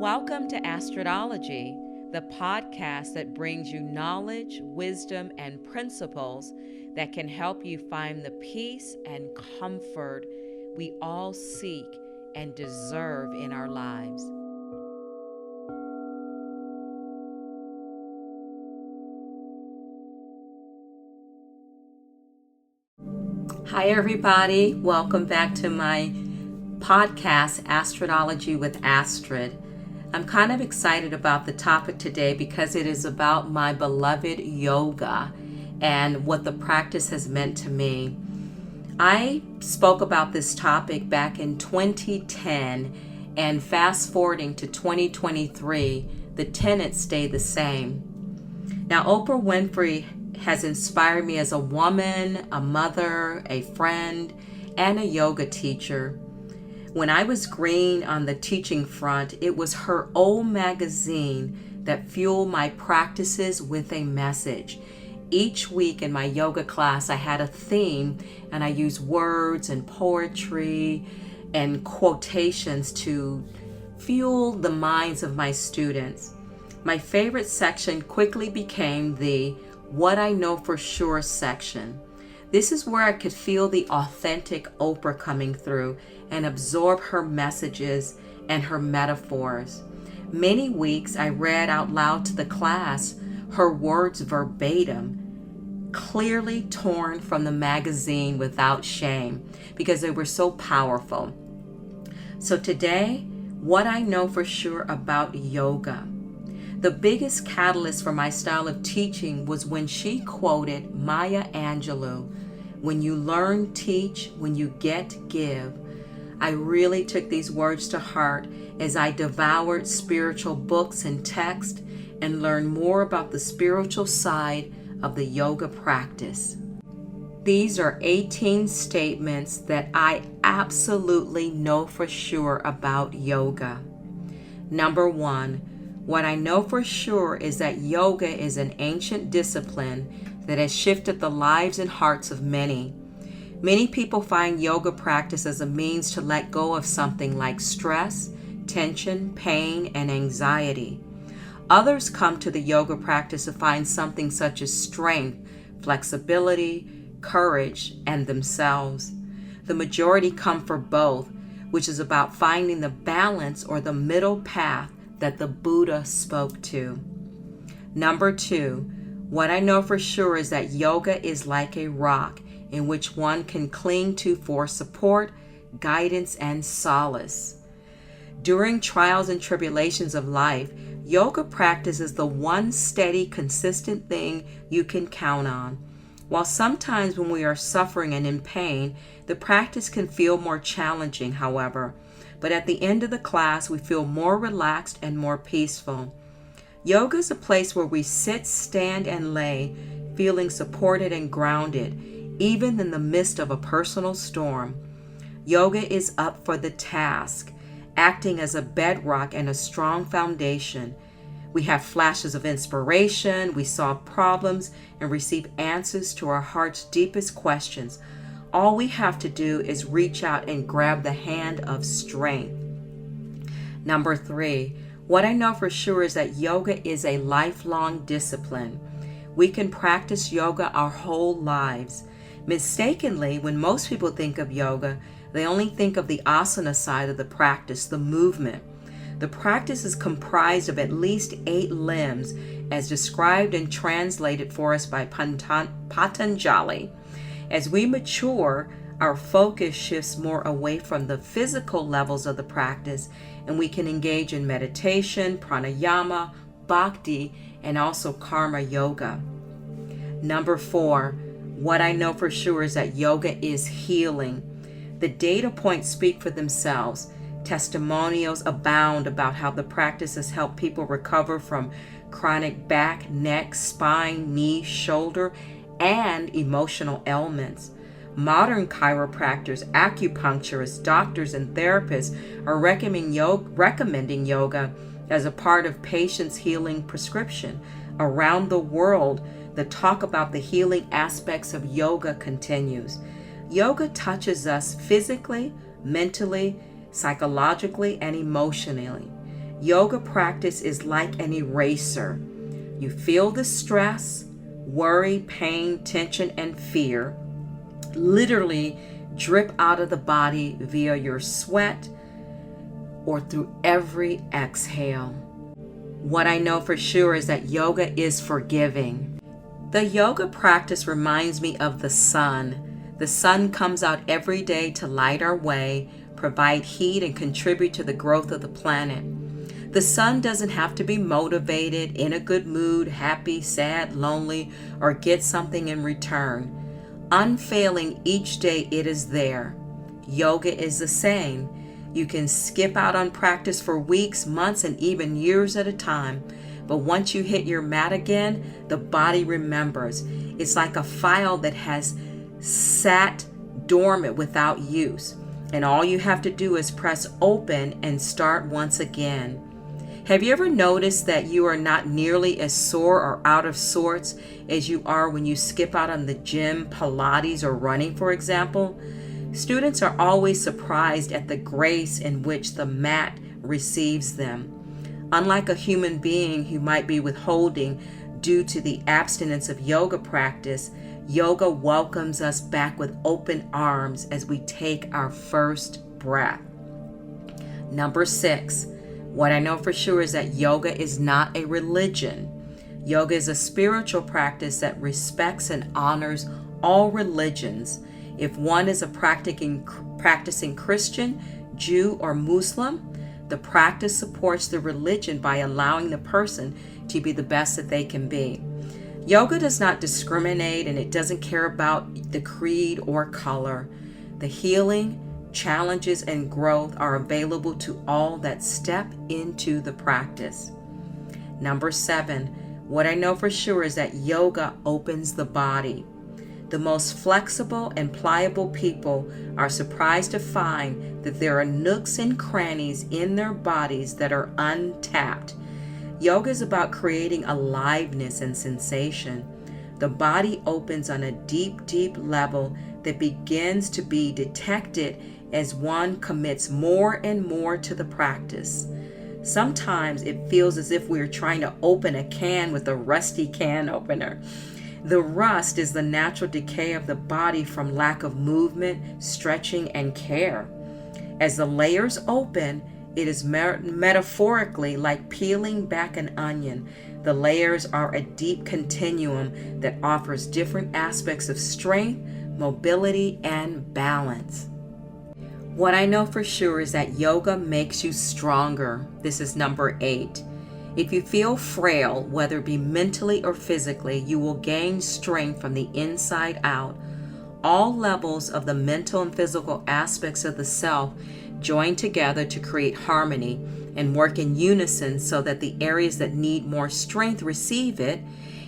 Welcome to Astrodology, the podcast that brings you knowledge, wisdom, and principles that can help you find the peace and comfort we all seek and deserve in our lives. Hi, everybody. Welcome back to my podcast, Astrodology with Astrid. I'm kind of excited about the topic today because it is about my beloved yoga and what the practice has meant to me. I spoke about this topic back in 2010, and fast forwarding to 2023, the tenets stay the same. Now, Oprah Winfrey has inspired me as a woman, a mother, a friend, and a yoga teacher. When I was green on the teaching front, it was her old magazine that fueled my practices with a message. Each week in my yoga class, I had a theme, and I used words and poetry and quotations to fuel the minds of my students. My favorite section quickly became the What I Know For Sure section. This is where I could feel the authentic Oprah coming through and absorb her messages and her metaphors. Many weeks I read out loud to the class her words verbatim, clearly torn from the magazine without shame because they were so powerful. So today, what I know for sure about yoga. The biggest catalyst for my style of teaching was when she quoted Maya Angelou, "When you learn, teach. When you get, give." I really took these words to heart as I devoured spiritual books and text and learned more about the spiritual side of the yoga practice. These are 18 statements that I absolutely know for sure about yoga. Number 1, what I know for sure is that yoga is an ancient discipline that has shifted the lives and hearts of many. Many people find yoga practice as a means to let go of something like stress, tension, pain, and anxiety. Others come to the yoga practice to find something such as strength, flexibility, courage, and themselves. The majority come for both, which is about finding the balance or the middle path that the Buddha spoke to. Number 2, what I know for sure is that yoga is like a rock in which one can cling to for support, guidance, and solace. During trials and tribulations of life, yoga practice is the one steady, consistent thing you can count on. While sometimes when we are suffering and in pain, the practice can feel more challenging, however, but at the end of the class, we feel more relaxed and more peaceful. Yoga is a place where we sit, stand, and lay, feeling supported and grounded, even in the midst of a personal storm. Yoga is up for the task, acting as a bedrock and a strong foundation. We have flashes of inspiration, we solve problems, and receive answers to our heart's deepest questions. All we have to do is reach out and grab the hand of strength. Number 3, what I know for sure is that yoga is a lifelong discipline. We can practice yoga our whole lives. Mistakenly, when most people think of yoga, they only think of the asana side of the practice, the movement. The practice is comprised of at least 8 limbs, as described and translated for us by Patanjali. As we mature, our focus shifts more away from the physical levels of the practice, and we can engage in meditation, pranayama, bhakti, and also karma yoga. Number 4, what I know for sure is that yoga is healing. The data points speak for themselves. Testimonials abound about how the practice has helped people recover from chronic back, neck, spine, knee, shoulder, and emotional ailments. Modern chiropractors, acupuncturists, doctors, and therapists are recommending yoga as a part of patients' healing prescription. Around the world, the talk about the healing aspects of yoga continues. Yoga touches us physically, mentally, psychologically, and emotionally. Yoga practice is like an eraser. You feel the stress, worry, pain, tension, and fear literally drip out of the body via your sweat or through every exhale. What I know for sure is that yoga is forgiving. The yoga practice reminds me of the sun. The sun comes out every day to light our way, provide heat, and contribute to the growth of the planet. The sun doesn't have to be motivated, in a good mood, happy, sad, lonely, or get something in return. Unfailing each day, it is there. Yoga is the same. You can skip out on practice for weeks, months, and even years at a time. But once you hit your mat again, the body remembers. It's like a file that has sat dormant without use. And all you have to do is press open and start once again. Have you ever noticed that you are not nearly as sore or out of sorts as you are when you skip out on the gym, Pilates, or running, for example? Students are always surprised at the grace in which the mat receives them. Unlike a human being who might be withholding due to the abstinence of yoga practice, yoga welcomes us back with open arms as we take our first breath. Number 6. What I know for sure is that yoga is not a religion. Yoga is a spiritual practice that respects and honors all religions. If one is a practicing Christian, Jew, or Muslim, the practice supports the religion by allowing the person to be the best that they can be. Yoga does not discriminate, and it doesn't care about the creed or color. The healing, challenges, and growth are available to all that step into the practice. Number 7, what I know for sure is that yoga opens the body. The most flexible and pliable people are surprised to find that there are nooks and crannies in their bodies that are untapped. Yoga is about creating aliveness and sensation. The body opens on a deep, deep level that begins to be detected as one commits more and more to the practice. Sometimes it feels as if we're trying to open a can with a rusty can opener. The rust is the natural decay of the body from lack of movement, stretching, and care. As the layers open, it is metaphorically like peeling back an onion. The layers are a deep continuum that offers different aspects of strength, mobility, and balance. What I know for sure is that yoga makes you stronger. This is number 8. If you feel frail, whether it be mentally or physically, you will gain strength from the inside out. All levels of the mental and physical aspects of the self join together to create harmony and work in unison so that the areas that need more strength receive it,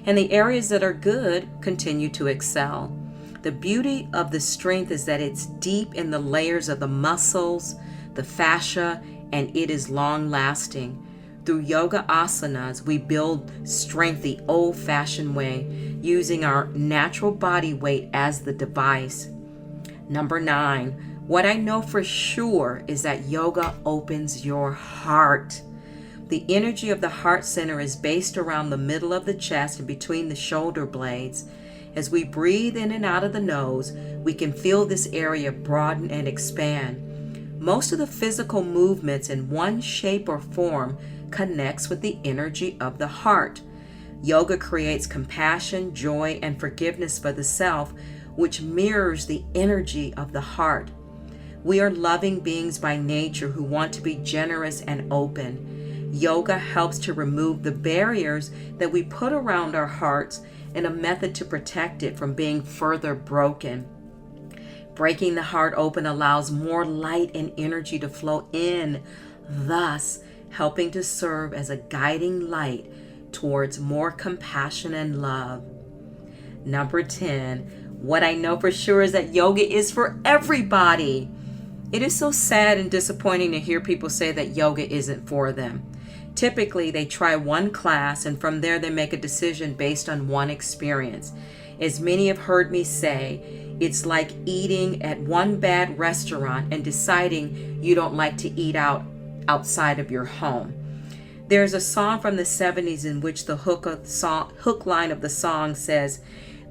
and the areas that are good continue to excel. The beauty of the strength is that it's deep in the layers of the muscles, the fascia, and it is long-lasting. Through yoga asanas, we build strength the old-fashioned way, using our natural body weight as the device. Number 9, what I know for sure is that yoga opens your heart. The energy of the heart center is based around the middle of the chest and between the shoulder blades. As we breathe in and out of the nose, we can feel this area broaden and expand. Most of the physical movements in one shape or form connects with the energy of the heart. Yoga creates compassion, joy, and forgiveness for the self, which mirrors the energy of the heart. We are loving beings by nature who want to be generous and open. Yoga helps to remove the barriers that we put around our hearts in a method to protect it from being further broken. Breaking the heart open allows more light and energy to flow in, thus helping to serve as a guiding light towards more compassion and love. Number 10, what I know for sure is that yoga is for everybody. It is so sad and disappointing to hear people say that yoga isn't for them. Typically, they try one class and from there they make a decision based on one experience. As many have heard me say, it's like eating at one bad restaurant and deciding you don't like to eat outside of your home. There's a song from the 70s in which the hook line of the song says,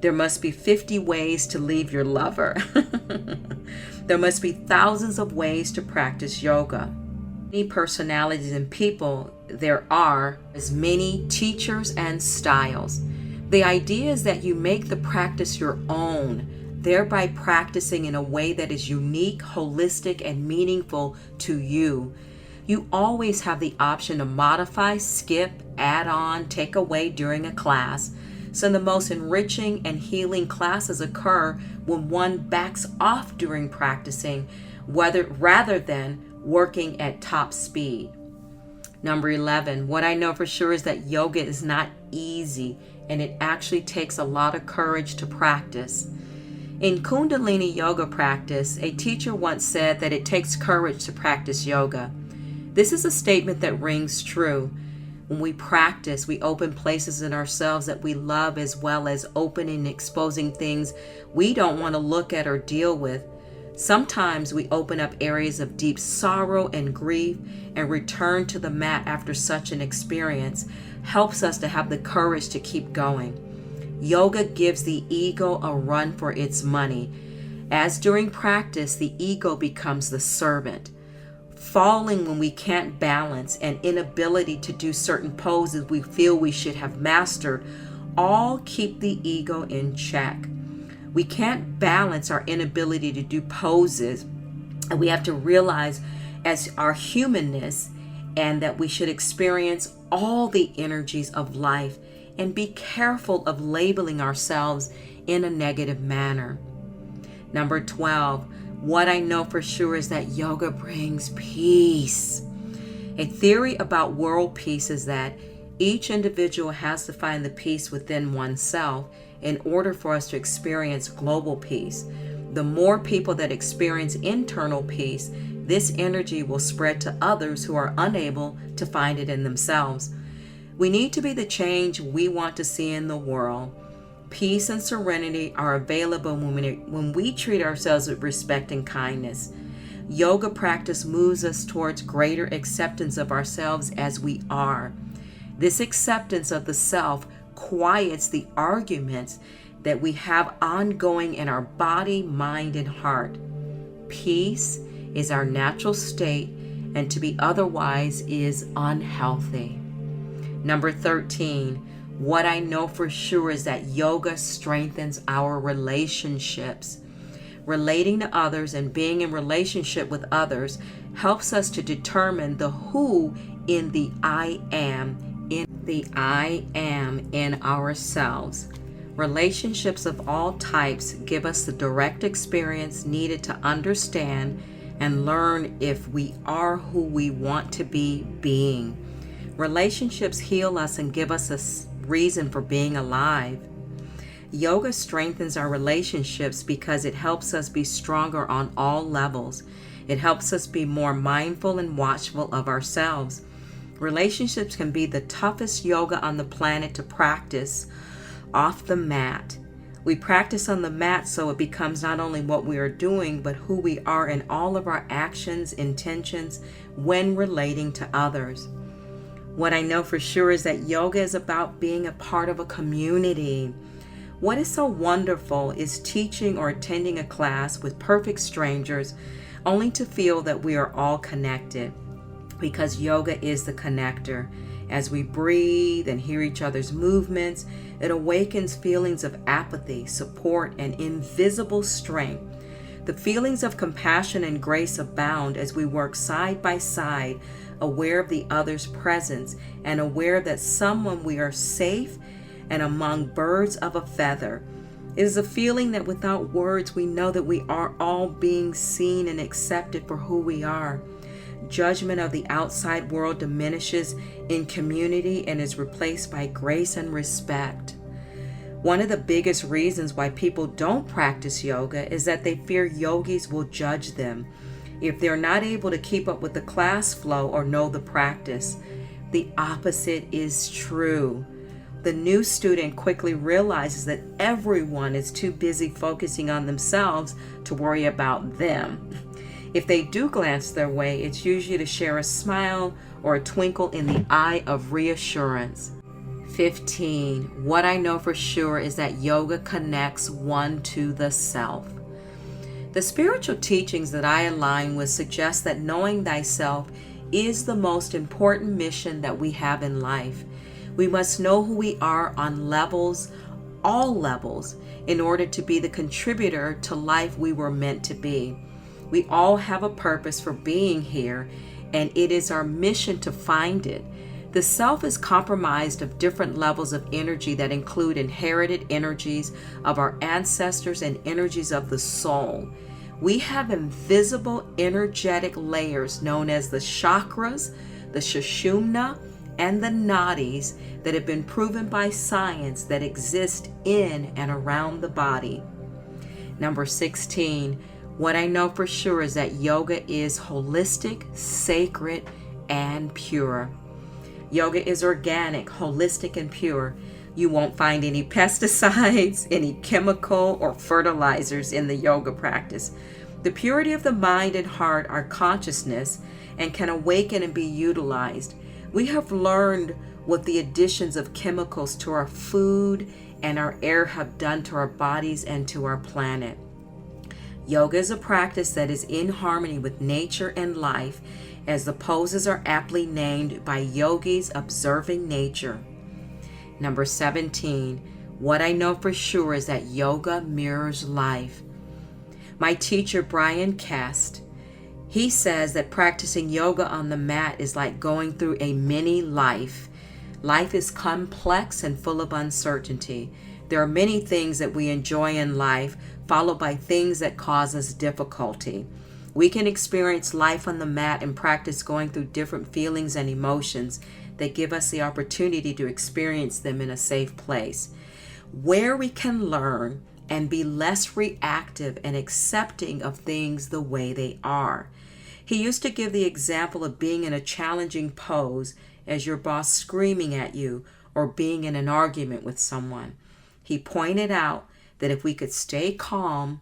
"There must be 50 ways to leave your lover." There must be thousands of ways to practice yoga. Many personalities and people there are, as many teachers and styles. The idea is that you make the practice your own, thereby practicing in a way that is unique, holistic, and meaningful to you. You always have the option to modify, skip, add on, take away during a class. Some of the most enriching and healing classes occur when one backs off during practicing, rather than working at top speed. Number 11, what I know for sure is that yoga is not easy, and it actually takes a lot of courage to practice. In Kundalini yoga practice, a teacher once said that it takes courage to practice yoga. This is a statement that rings true. When we practice, we open places in ourselves that we love, as well as opening and exposing things we don't want to look at or deal with. Sometimes we open up areas of deep sorrow and grief, and return to the mat after such an experience helps us to have the courage to keep going. Yoga gives the ego a run for its money. As during practice, the ego becomes the servant. Falling when we can't balance, and inability to do certain poses we feel we should have mastered all keep the ego in check. We can't balance our inability to do poses, and we have to realize as our humanness, and that we should experience all the energies of life and be careful of labeling ourselves in a negative manner. Number 12, what I know for sure is that yoga brings peace. A theory about world peace is that each individual has to find the peace within oneself in order for us to experience global peace. The more people that experience internal peace, this energy will spread to others who are unable to find it in themselves. We need to be the change we want to see in the world. Peace and serenity are available when we treat ourselves with respect and kindness. Yoga practice moves us towards greater acceptance of ourselves as we are. This acceptance of the self quiets the arguments that we have ongoing in our body, mind, and heart. Peace is our natural state, and to be otherwise is unhealthy. Number 13, what I know for sure is that yoga strengthens our relationships. Relating to others and being in relationship with others helps us to determine the who in the I am in ourselves. Relationships of all types give us the direct experience needed to understand and learn if we are who we want to be being. Relationships heal us and give us a reason for being alive. Yoga strengthens our relationships because it helps us be stronger on all levels. It helps us be more mindful and watchful of ourselves. Relationships can be the toughest yoga on the planet to practice off the mat. We practice on the mat so it becomes not only what we are doing, but who we are in all of our actions, intentions when relating to others. What I know for sure is that yoga is about being a part of a community. What is so wonderful is teaching or attending a class with perfect strangers only to feel that we are all connected, because yoga is the connector. As we breathe and hear each other's movements, it awakens feelings of apathy, support, and invisible strength. The feelings of compassion and grace abound as we work side by side, aware of the other's presence and aware that someone we are safe and among birds of a feather. It is a feeling that without words we know that we are all being seen and accepted for who we are. Judgment of the outside world diminishes in community and is replaced by grace and respect. One of the biggest reasons why people don't practice yoga is that they fear yogis will judge them if they're not able to keep up with the class flow or know the practice. The opposite is true. The new student quickly realizes that everyone is too busy focusing on themselves to worry about them. If they do glance their way, it's usually to share a smile or a twinkle in the eye of reassurance. 15. What I know for sure is that yoga connects one to the self. The spiritual teachings that I align with suggest that knowing thyself is the most important mission that we have in life. We must know who we are on levels, all levels, in order to be the contributor to life we were meant to be. We all have a purpose for being here, and it is our mission to find it. The self is comprised of different levels of energy that include inherited energies of our ancestors and energies of the soul. We have invisible energetic layers known as the chakras, the sushumna, and the nadis that have been proven by science that exist in and around the body. Number 16, what I know for sure is that yoga is holistic, sacred, and pure. Yoga is organic, holistic, and pure. You won't find any pesticides, any chemical or fertilizers in the yoga practice. The purity of the mind and heart are consciousness and can awaken and be utilized. We have learned what the additions of chemicals to our food and our air have done to our bodies and to our planet. Yoga is a practice that is in harmony with nature and life, as the poses are aptly named by yogis observing nature. Number 17, what I know for sure is that yoga mirrors life. My teacher, Brian Kest, he says that practicing yoga on the mat is like going through a mini life. Life is complex and full of uncertainty. There are many things that we enjoy in life, followed by things that cause us difficulty. We can experience life on the mat and practice going through different feelings and emotions that give us the opportunity to experience them in a safe place, where we can learn and be less reactive and accepting of things the way they are. He used to give the example of being in a challenging pose as your boss screaming at you or being in an argument with someone. He pointed out that if we could stay calm,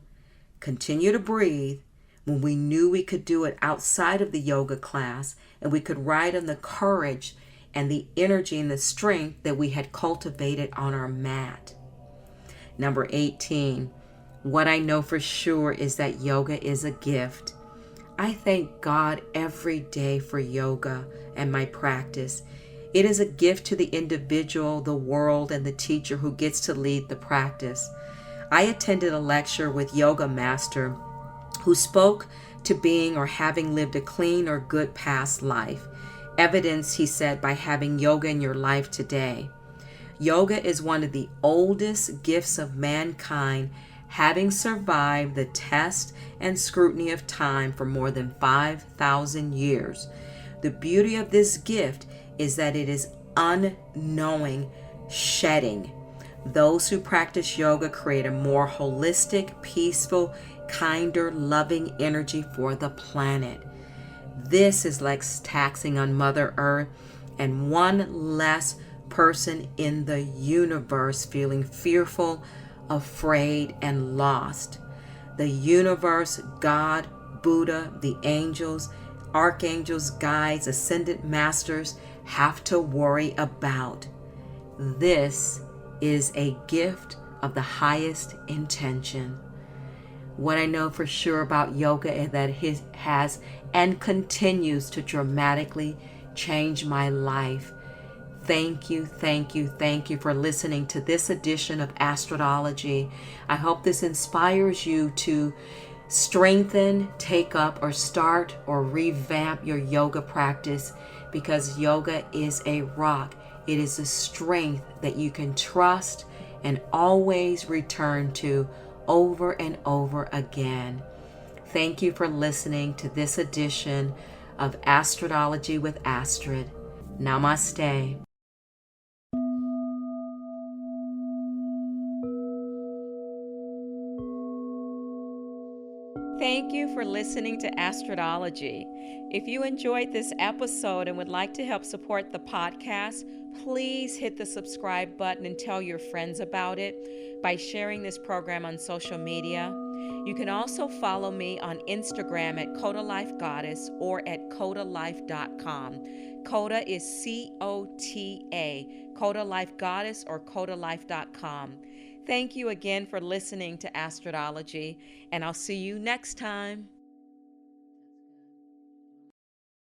continue to breathe, when we knew we could do it outside of the yoga class, and we could ride on the courage and the energy and the strength that we had cultivated on our mat. Number 18, what I know for sure is that yoga is a gift. I thank God every day for yoga and my practice. It is a gift to the individual, the world, and the teacher who gets to lead the practice. I attended a lecture with Yoga Master who spoke to being or having lived a clean or good past life. Evidence, he said, by having yoga in your life today. Yoga is one of the oldest gifts of mankind, having survived the test and scrutiny of time for more than 5,000 years. The beauty of this gift is that it is unknowing shedding. Those who practice yoga create a more holistic, peaceful, kinder, loving energy for the planet. This is like taxing on Mother Earth and one less person in the universe feeling fearful, afraid, and lost. The universe, God, Buddha, the angels, archangels, guides, ascended masters have to worry about. This is a gift of the highest intention. What I know for sure about yoga is that it has and continues to dramatically change my life. Thank you for listening to this edition of Astrodology. I hope this inspires you to strengthen, take up, or start or revamp your yoga practice, because yoga is a rock. It is a strength that you can trust and always return to over and over again. Thank you for listening to this edition of Astrodology with Astrid. Namaste. Thank you for listening to Astrodology. If you enjoyed this episode and would like to help support the podcast, please hit the subscribe button and tell your friends about it by sharing this program on social media. You can also follow me on Instagram at Coda Life Goddess or at codalife.com. Coda is COTA, Coda Life Goddess or codalife.com. Thank you again for listening to Astrodology, and I'll see you next time.